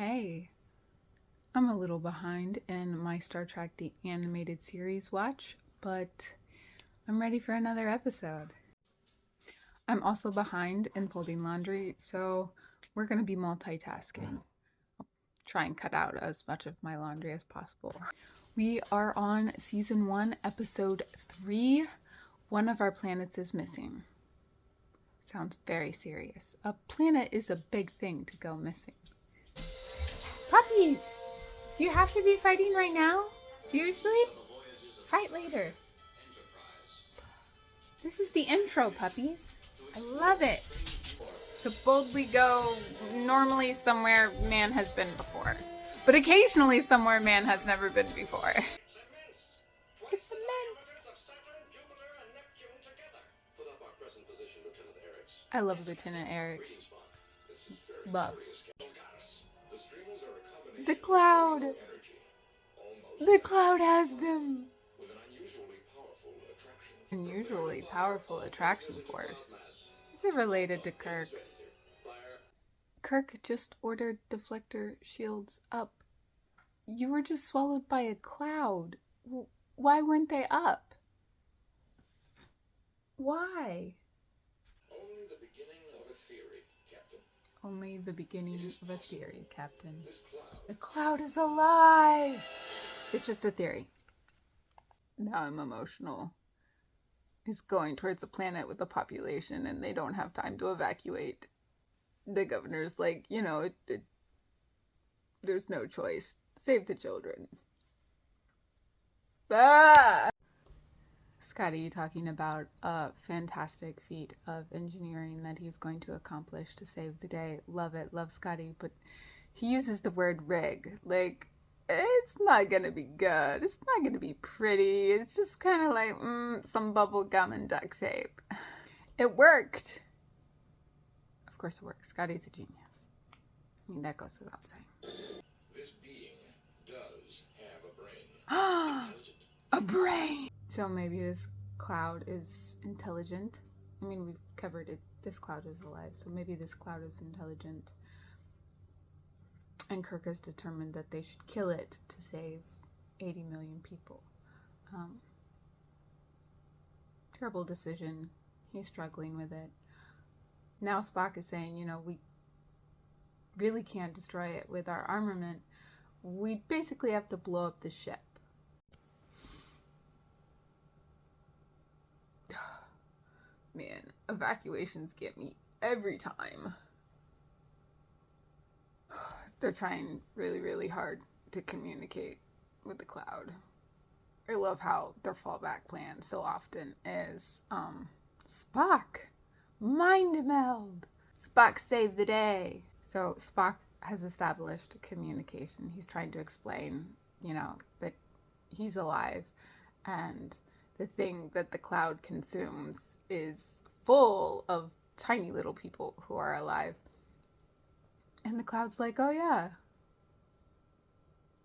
Hey, I'm a little behind in my Star Trek the Animated Series watch, but I'm ready for another episode. I'm also behind in folding laundry, so we're going to be multitasking. Try and cut out as much of my laundry as possible. We are on season 1, episode 3. One of our planets is missing. Sounds very serious. A planet is a big thing to go missing. Puppies! Do you have to be fighting right now? Seriously? Fight later. This is the intro, puppies. I love it. To boldly go normally somewhere man has been before, but occasionally somewhere man has never been before. It's immense. I love Lieutenant Eric's. Love. The cloud. The cloud has them. Unusually powerful attraction force. Is it related to Kirk? Kirk just ordered deflector shields up. You were just swallowed by a cloud. Why weren't they up? Why? Only the beginning of a theory, Captain. Only the beginning of a theory, Captain. The cloud is alive! It's just a theory. Now I'm emotional. He's going towards a planet with a population and they don't have time to evacuate. The governor's like, there's no choice. Save the children. Ah! Scotty talking about a fantastic feat of engineering that he's going to accomplish to save the day. Love it. Love Scotty. But he uses the word rig. Like, it's not going to be good. It's not going to be pretty. It's just kind of like, some bubble gum and duct tape. It worked. Of course it works. Scotty's a genius. I mean, that goes without saying. This being does have a brain. A brain! So maybe this cloud is intelligent. I mean, we've covered it. This cloud is alive, so maybe this cloud is intelligent. And Kirk has determined that they should kill it to save 80 million people. Terrible decision. He's struggling with it. Now Spock is saying, we really can't destroy it with our armament. We basically have to blow up the ship. Man, evacuations get me every time. They're trying really, really hard to communicate with the cloud. I love how their fallback plan so often is, Spock, mind meld. Spock saved the day. So Spock has established communication. He's trying to explain, that he's alive and the thing that the cloud consumes is full of tiny little people who are alive. And the cloud's like, oh yeah.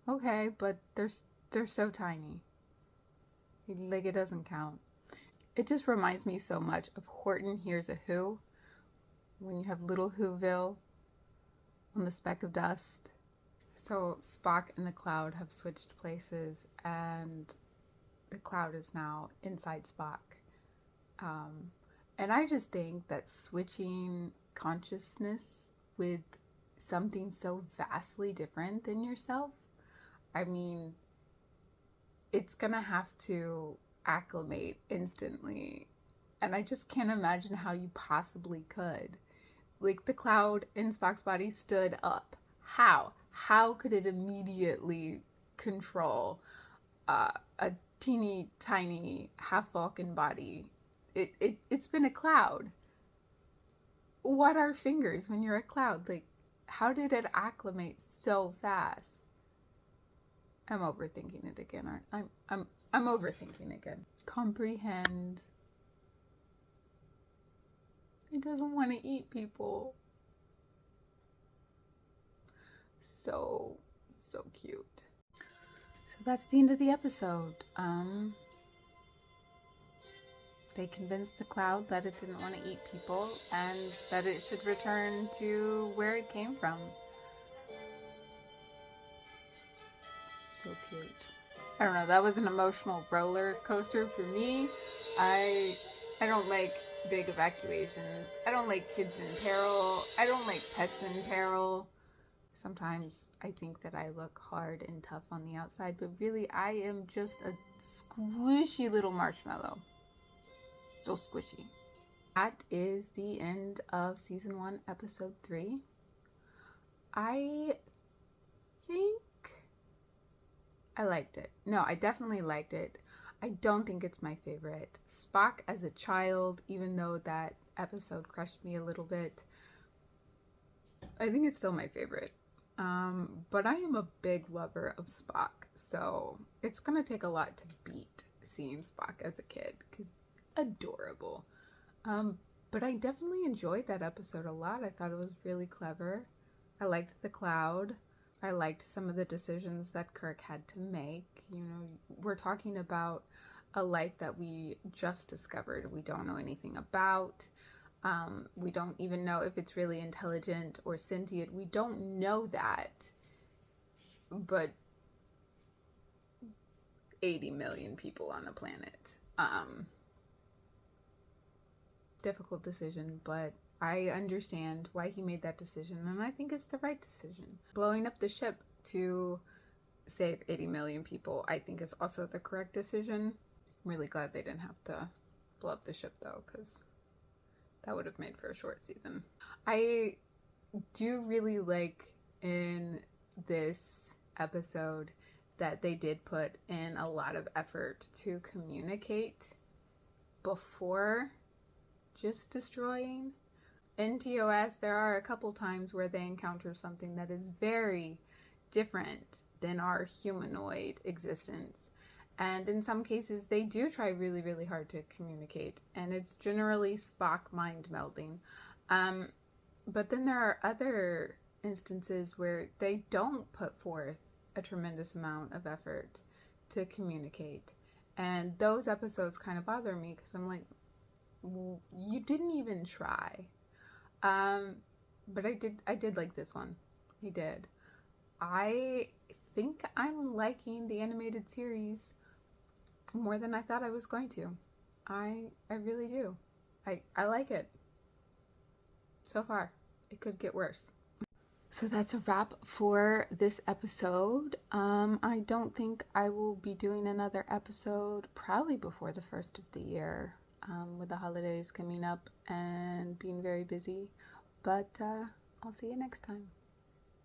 Okay, but they're so tiny. Like, it doesn't count. It just reminds me so much of Horton Hears a Who. When you have little Whoville on the speck of dust. So Spock and the cloud have switched places and the cloud is now inside Spock. And I just think that switching consciousness with something so vastly different than yourself, I mean, it's gonna have to acclimate instantly. And I just can't imagine how you possibly could. Like, the cloud in Spock's body stood up. How? How could it immediately control a teeny tiny half Vulcan body? It's been a cloud. What are fingers when you're a cloud? Like, how did it acclimate so fast? I'm overthinking it again. I'm overthinking again. Comprehend. It doesn't want to eat people. So cute. So that's the end of the episode. They convinced the cloud that it didn't want to eat people and that it should return to where it came from. so cute. I don't know, that was an emotional roller coaster for me. I don't like big evacuations. I don't like kids in peril. I don't like pets in peril. Sometimes I think that I look hard and tough on the outside, but really I am just a squishy little marshmallow. So squishy. That is the end of season 1, episode 3. I think I liked it. No, I definitely liked it. I don't think it's my favorite. Spock as a child, even though that episode crushed me a little bit, I think it's still my favorite. But I am a big lover of Spock, so it's gonna take a lot to beat seeing Spock as a kid, because adorable. But I definitely enjoyed that episode a lot. I thought it was really clever. I liked the cloud. I liked some of the decisions that Kirk had to make. You know, we're talking about a life that we just discovered. We don't know anything about. We don't even know if it's really intelligent or sentient. We don't know that. But 80 million people on a planet. Difficult decision, but I understand why he made that decision, and I think it's the right decision. Blowing up the ship to save 80 million people, I think is also the correct decision. I'm really glad they didn't have to blow up the ship, though, because that would have made for a short season. I do really like in this episode that they did put in a lot of effort to communicate before just destroying. In TOS, there are a couple times where they encounter something that is very different than our humanoid existence. And in some cases, they do try really, really hard to communicate. And it's generally Spock mind melding. But then there are other instances where they don't put forth a tremendous amount of effort to communicate. And those episodes kind of bother me because I'm like, well, you didn't even try. But I did like this one. He did. I think I'm liking the animated series more than I thought I was going to. I really do. I like it. So far. It could get worse. So that's a wrap for this episode. I don't think I will be doing another episode probably before the first of the year, with the holidays coming up and being very busy. But I'll see you next time.